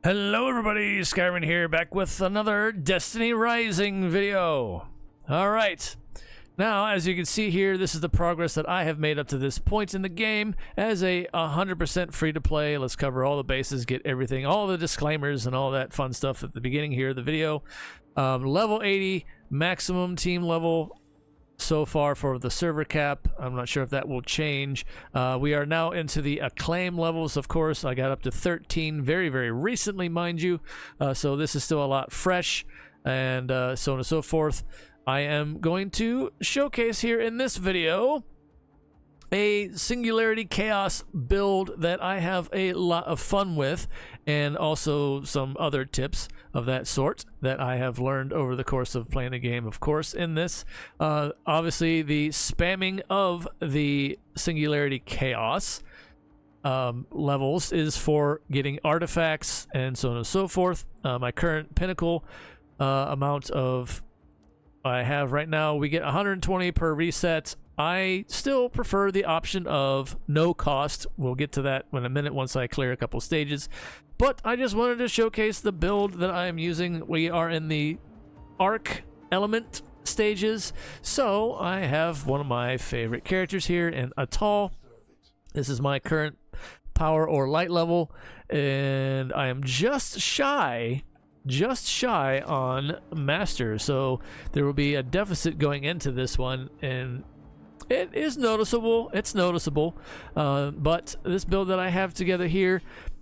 Hello everybody, Skyrim here, back with another Destiny Rising video. Alright, now as you can see here, this is the progress that I have made up to this point in the game as a 100% free-to-play. Let's cover all the bases, get everything, all the disclaimers and all that fun stuff at the beginning here of the video. Level 80, maximum team level so far for the server cap. I'm not sure if that will change. We are now into the acclaim levels, of course. I got up to 13 very recently, mind you, so this is still a lot fresh, and so on and so forth. I am going to showcase here in this video a Singularity Chaos build that I have a lot of fun with, and also some other tips of that sort that I have learned over the course of playing the game, of course, in this. Obviously, the spamming of the Singularity Chaos levels is for getting artifacts and so on and so forth. My current pinnacle amount of I have right now, we get 120 per reset. I still prefer the option of no cost. We'll get to that in a minute once I clear a couple stages. But I just wanted to showcase the build that I am using. We are in the Arc element stages. So I have one of my favorite characters here in Attal. This is my current power or light level. And I am just shy on master. So there will be a deficit going into this one. And it is noticeable. It's noticeable. But this build that I have together here,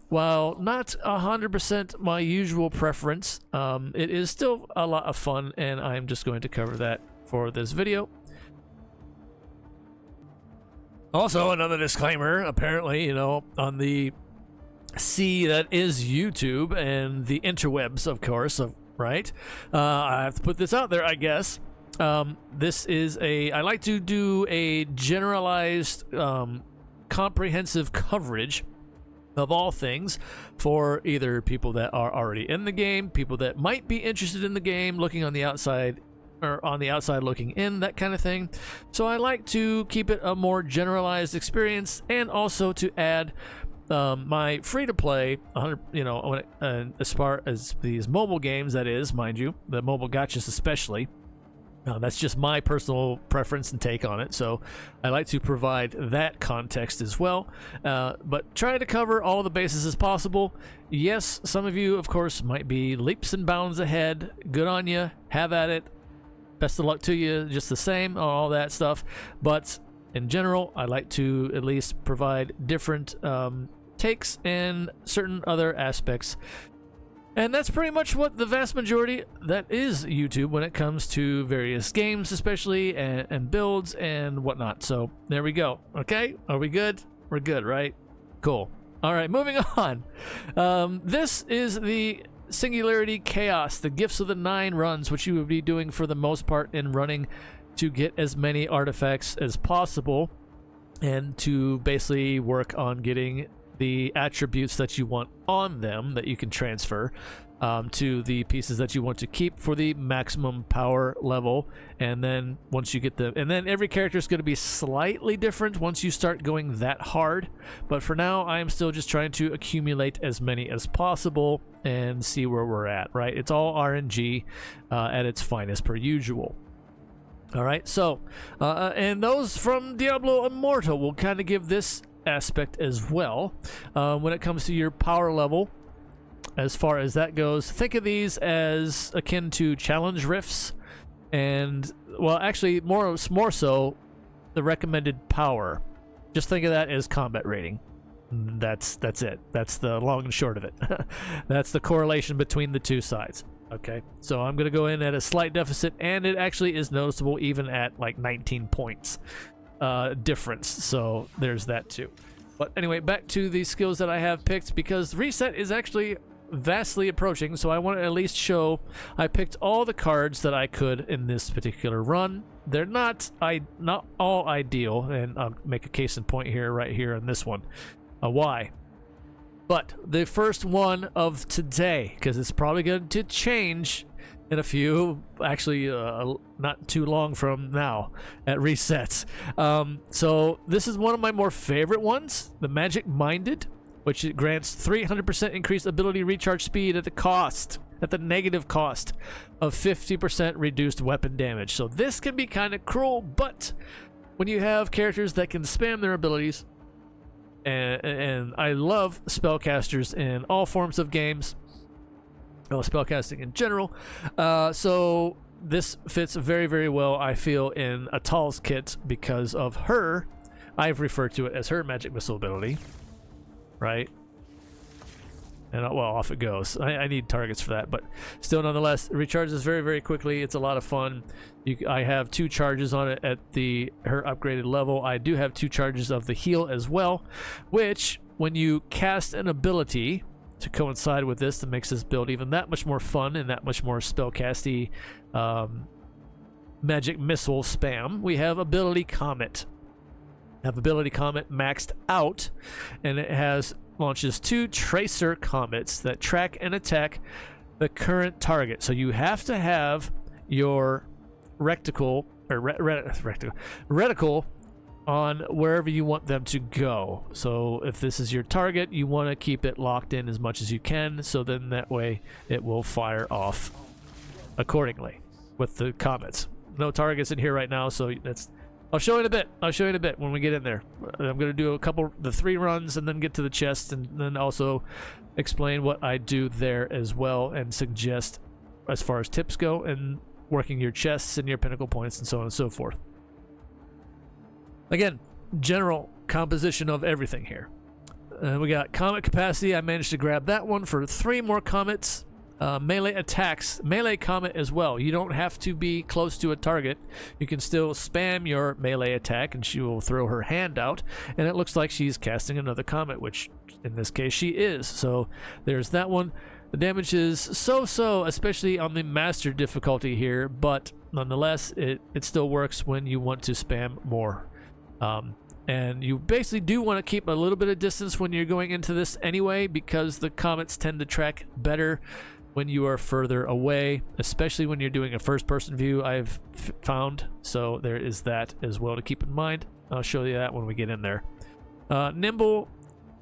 while not 100% my usual preference, it is still a lot of fun, and I'm just going to cover that for this video. Also, another disclaimer, apparently, on the sea that is YouTube and the interwebs, of course, right? I have to put this out there, I guess. This is I like to do a generalized, comprehensive coverage of all things for either people that are already in the game, people that might be interested in the game, looking on the outside, or on the outside looking in, that kind of thing. So I like to keep it a more generalized experience, and also to add my free-to-play, 100, as far as these mobile games, that is, mind you, the mobile gachas especially. That's just my personal preference and take on it, so I like to provide that context as well, but try to cover all the bases as possible. Yes, some of you, of course, might be leaps and bounds ahead. Good on you. Have at it. Best of luck to you, just the same, all that stuff. But in general, I like to at least provide different takes and certain other aspects. And that's pretty much what the vast majority that is YouTube when it comes to various games, especially, and builds and whatnot. So there we go. Okay, are we good? We're good, right? Cool. All right, moving on. This is the Singularity Chaos, the Gifts of the Nine runs, which you would be doing for the most part in running to get as many artifacts as possible, and to basically work on getting the attributes that you want on them that you can transfer to the pieces that you want to keep for the maximum power level. And then once you get and then every character is going to be slightly different once you start going that hard. But for now, I am still just trying to accumulate as many as possible and see where we're at, right? It's all RNG at its finest per usual. All right, so and those from Diablo Immortal will kind of give this aspect as well. When it comes to your power level, as far as that goes, think of these as akin to challenge rifts, and, well, actually more so the recommended power. Just think of that as combat rating. That's it. That's the long and short of it. That's the correlation between the two sides. Okay, so I'm gonna go in at a slight deficit, and it actually is noticeable even at like 19 points difference, so there's that too. But anyway, back to the skills that I have picked, because reset is actually vastly approaching, so I want to at least show I picked all the cards that I could in this particular run. They're not all ideal, and I'll make a case in point here, right here on this one, why. But the first one of today, because it's probably going to change in a few, actually not too long from now at resets. So this is one of my more favorite ones, the Magic Minded. which it grants 300% increased ability recharge speed at the negative cost of 50% reduced weapon damage. So this can be kind of cruel, but when you have characters that can spam their abilities, and I love spellcasters in all forms of games, well, spellcasting in general, so this fits very, very well, I feel, in Attal's kit because of her. I've referred to it as her magic missile ability, right? And well, off it goes. I need targets for that, but still, nonetheless, it recharges very, very quickly. It's a lot of fun. I have 2 charges on it at her upgraded level. I do have 2 charges of the heal as well, which, when you cast an ability to coincide with this, that makes this build even that much more fun and that much more spellcasty magic missile spam. We have Ability Comet. Have Ability Comet maxed out, and it launches 2 Tracer Comets that track and attack the current target. So you have to have your reticle on wherever you want them to go. So if this is your target, you want to keep it locked in as much as you can, so then that way it will fire off accordingly with the comets. No targets in here right now, so I'll show you in a bit. I'll show you in a bit when we get in there. I'm going to do the 3 runs and then get to the chest, and then also explain what I do there as well, and suggest as far as tips go, and working your chests and your pinnacle points and so on and so forth. Again, general composition of everything here. We got comet capacity. I managed to grab that one for 3 more comets. Melee attacks, melee comet as well. You don't have to be close to a target. You can still spam your melee attack and she will throw her hand out, and it looks like she's casting another comet, which in this case she is. So there's that one. The damage is so-so, especially on the master difficulty here, but nonetheless it still works when you want to spam more. And you basically do want to keep a little bit of distance when you're going into this anyway, because the comets tend to track better when you are further away, especially when you're doing a first-person view, I've found. So there is that as well to keep in mind. I'll show you that when we get in there. Nimble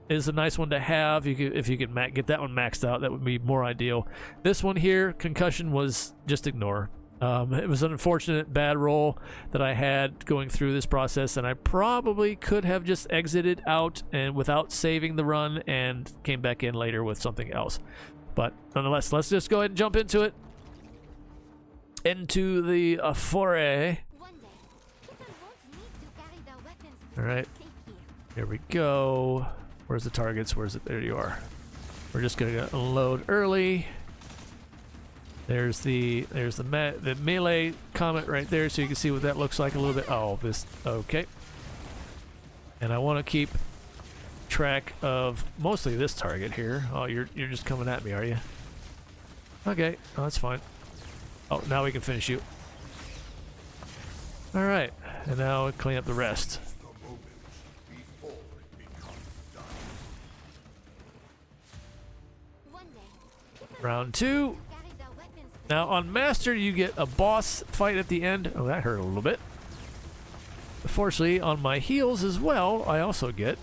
is a nice one to have. If you can get that one maxed out, that would be more ideal. This one here, concussion, was just ignore. It was an unfortunate bad roll that I had going through this process, and I probably could have just exited out and without saving the run and came back in later with something else. But nonetheless, let's just go ahead and jump into it. Into the foray. All right, here we go. Where's the targets? Where's it? There you are. We're just gonna unload early. There's the melee comet right there, so you can see what that looks like a little bit. Oh, this, okay. And I want to keep track of mostly this target here. Oh, you're just coming at me, are you? Okay, oh, that's fine. Oh, now we can finish you. All right, and now clean up the rest. Round 2. Now on Master, you get a boss fight at the end. Oh, that hurt a little bit. Fortunately, on my heals as well, I also get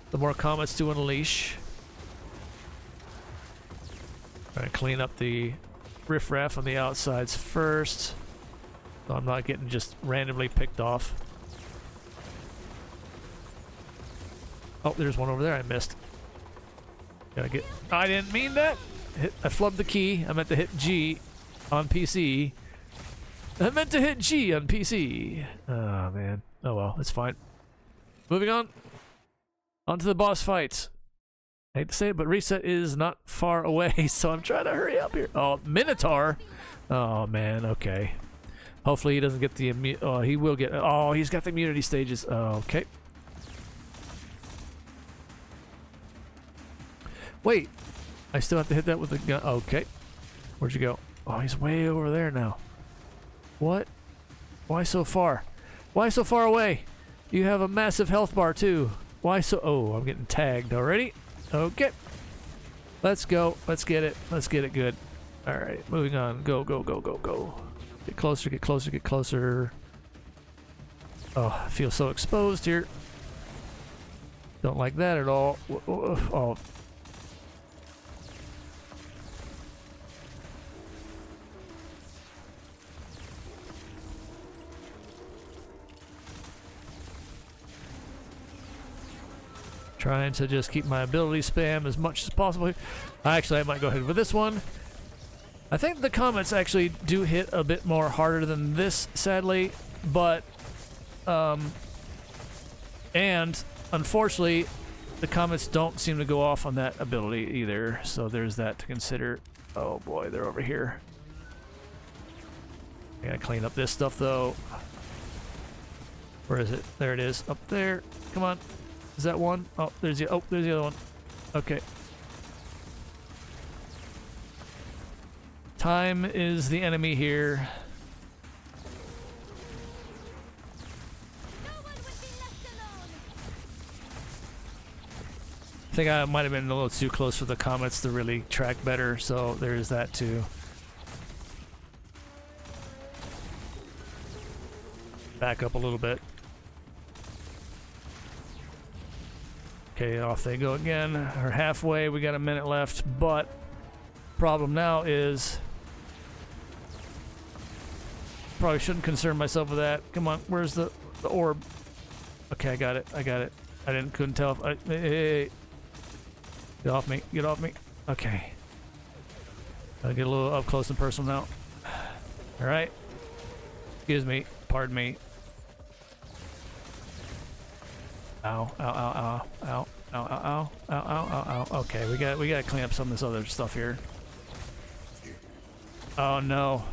the more comets to unleash. Try to clean up the riffraff on the outsides first, so I'm not getting just randomly picked off. Oh, there's one over there I missed. Gotta get... I didn't mean that! I flubbed the key. I meant to hit G on PC. I meant to hit G on PC. Oh, man. Oh, well. It's fine. Moving on. On to the boss fight. I hate to say it, but reset is not far away, so I'm trying to hurry up here. Oh, Minotaur. Oh, man. Okay. Hopefully he doesn't get the... Oh, he will get... Oh, he's got the immunity stages. Oh, okay. Wait. I still have to hit that with the gun. Okay. Where'd you go? Oh, he's way over there now. What? Why so far? Why so far away? You have a massive health bar too. Why so... Oh, I'm getting tagged already. Okay. Let's go. Let's get it. Let's get it good. Alright, moving on. Go, go, go, go, go. Get closer, get closer, get closer. Oh, I feel so exposed here. Don't like that at all. Oh. Trying to just keep my ability spam as much as possible. Actually, I might go ahead with this one. I think the comets actually do hit a bit more harder than this, sadly, but and unfortunately, the comets don't seem to go off on that ability either, so there's that to consider. Oh boy, they're over here. I gotta clean up this stuff though. Where is it? There it is, up there. Come on. Is that one? Oh, there's the other one. Okay. Time is the enemy here. I think I might have been a little too close for the comets to really track better, so there's that too. Back up a little bit. Okay, off they go again. We're halfway, we got a minute left, but problem now is probably shouldn't concern myself with that. Come on, where's the orb? Okay, I got it. I couldn't tell if hey. Get off me, get off me. Okay. I'll get a little up close and personal now. Alright. Excuse me, pardon me. Ow, ow, ow, ow, ow, ow, ow, ow, ow, ow. Okay, we gotta clean up some of this other stuff here. Oh no.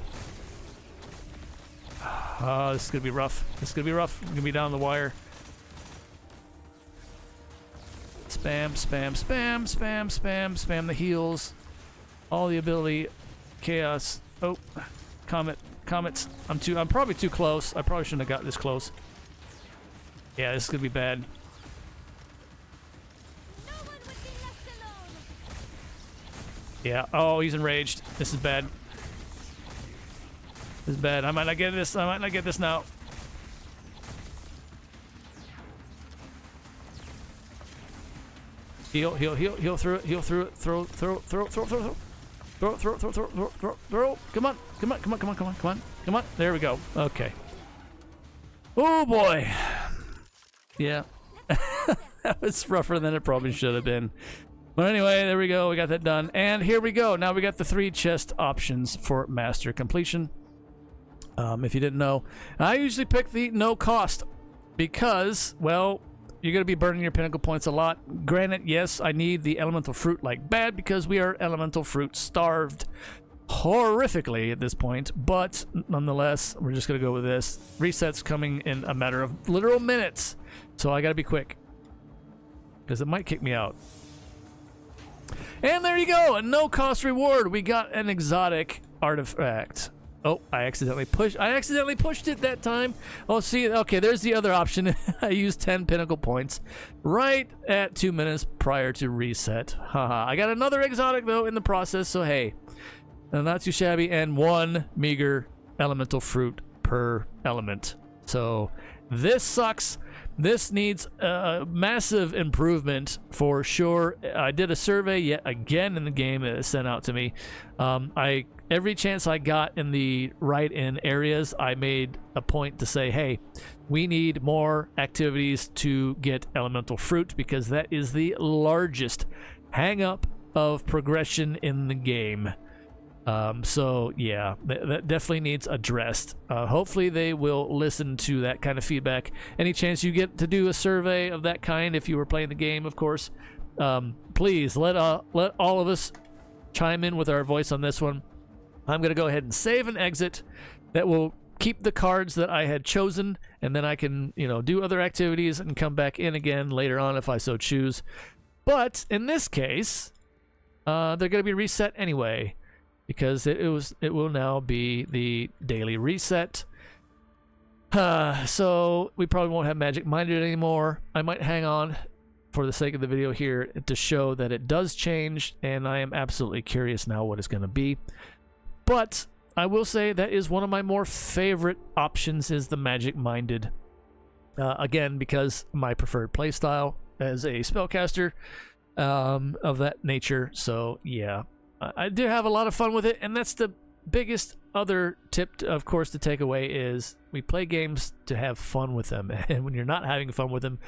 Oh, this is gonna be rough. This is gonna be rough. I'm gonna be down the wire. Spam, spam, spam, spam, spam, spam the heals. All the ability. Chaos. Oh, comets. I'm probably too close. I probably shouldn't have got this close. Yeah, this is gonna be bad. Yeah. Oh, he's enraged. This is bad. This is bad. I might not get this. I might not get this now. Heal through it. Heal through it. Throw. Come on. There we go. Okay. Oh boy. Yeah. That was rougher than it probably should have been. But anyway, there we go. We got that done. And here we go. Now we got the 3 chest options for master completion. If you didn't know, I usually pick the no cost because, well, you're going to be burning your pinnacle points a lot. Granted, yes, I need the elemental fruit like bad because we are elemental fruit starved horrifically at this point. But nonetheless, we're just going to go with this. Reset's coming in a matter of literal minutes. So I got to be quick because it might kick me out. And there you go, a no-cost reward. We got an exotic artifact. Oh, I accidentally pushed it that time. Oh, see, okay, there's the other option. I used 10 pinnacle points right at 2 minutes prior to reset. Haha. I got another exotic, though, in the process, so hey, not too shabby, and 1 meager elemental fruit per element. So this sucks. This needs a massive improvement for sure. I did a survey yet again in the game that is sent out to me. Every chance I got in the write-in areas, I made a point to say, hey, we need more activities to get elemental fruit because that is the largest hang-up of progression in the game. So yeah, that definitely needs addressed. Hopefully they will listen to that kind of feedback. Any chance you get to do a survey of that kind, if you were playing the game, of course, please let all of us chime in with our voice on this one. I'm gonna go ahead and save and exit. That will keep the cards that I had chosen, and then I can, do other activities and come back in again later on if I so choose. But in this case, they're gonna be reset anyway, because it will now be the daily reset. So we probably won't have magic minded anymore. I might hang on for the sake of the video here to show that it does change, and I am absolutely curious now what it's going to be. But I will say that is one of my more favorite options, is the magic minded. Again, because my preferred playstyle, as a spellcaster of that nature. So yeah, I do have a lot of fun with it, and that's the biggest other tip, of course, to take away is we play games to have fun with them, and when you're not having fun with them,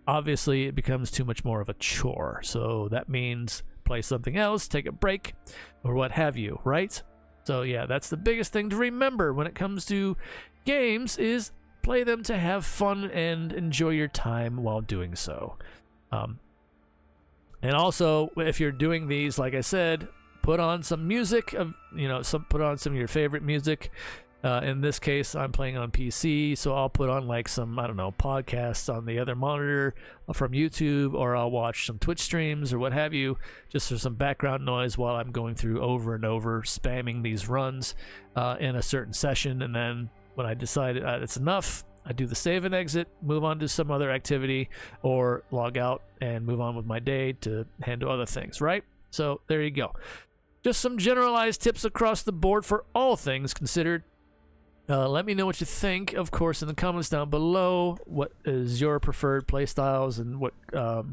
obviously it becomes too much more of a chore. So that means play something else, take a break, or what have you, right? So yeah, that's the biggest thing to remember when it comes to games, is play them to have fun and enjoy your time while doing so. And also, if you're doing these, like I said, put on some music of, put on some of your favorite music. In this case, I'm playing on PC, so I'll put on like some, I don't know, podcasts on the other monitor from YouTube, or I'll watch some Twitch streams or what have you, just for some background noise while I'm going through over and over, spamming these runs in a certain session. And then when I decide it's enough, I do the save and exit, move on to some other activity, or log out and move on with my day to handle other things, right? So there you go. Just some generalized tips across the board for all things considered. Let me know what you think, of course, in the comments down below. What is your preferred playstyles, and what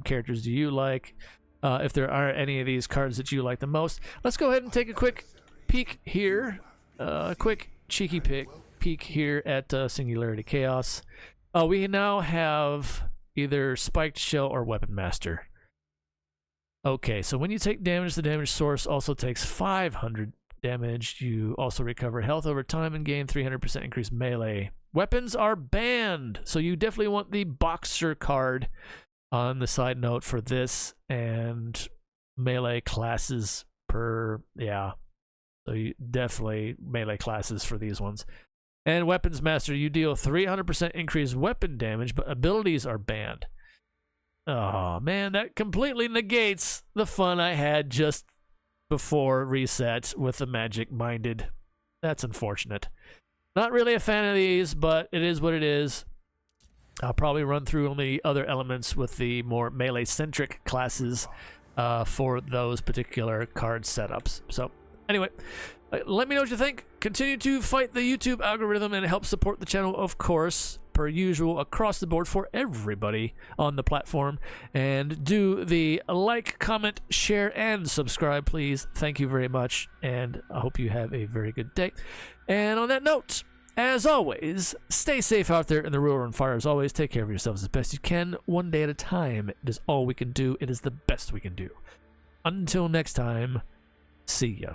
characters do you like? If there are any of these cards that you like the most. Let's go ahead and take a quick peek here. A quick cheeky peek here at Singularity Chaos. We now have either Spiked Shell or Weapon Master. Okay, so when you take damage, the damage source also takes 500 damage. You also recover health over time and gain 300% increased melee. Weapons are banned, so you definitely want the Boxer card on the side note for this, and melee classes per, yeah. So you definitely melee classes for these ones. And Weapons Master, you deal 300% increased weapon damage, but abilities are banned. Oh man, that completely negates the fun I had just before reset with the magic minded. That's unfortunate. Not really a fan of these, but it is what it is. I'll probably run through only other elements with the more melee centric classes for those particular card setups. So anyway, let me know what you think. Continue to fight the YouTube algorithm and help support the channel, of course, per usual, across the board for everybody on the platform. And do the like, comment, share, and subscribe, please. Thank you very much, and I hope you have a very good day. And on that note, as always, stay safe out there in the real world, and fire as always. Take care of yourselves as best you can, one day at a time. It is all we can do. It is the best we can do. Until next time, see ya.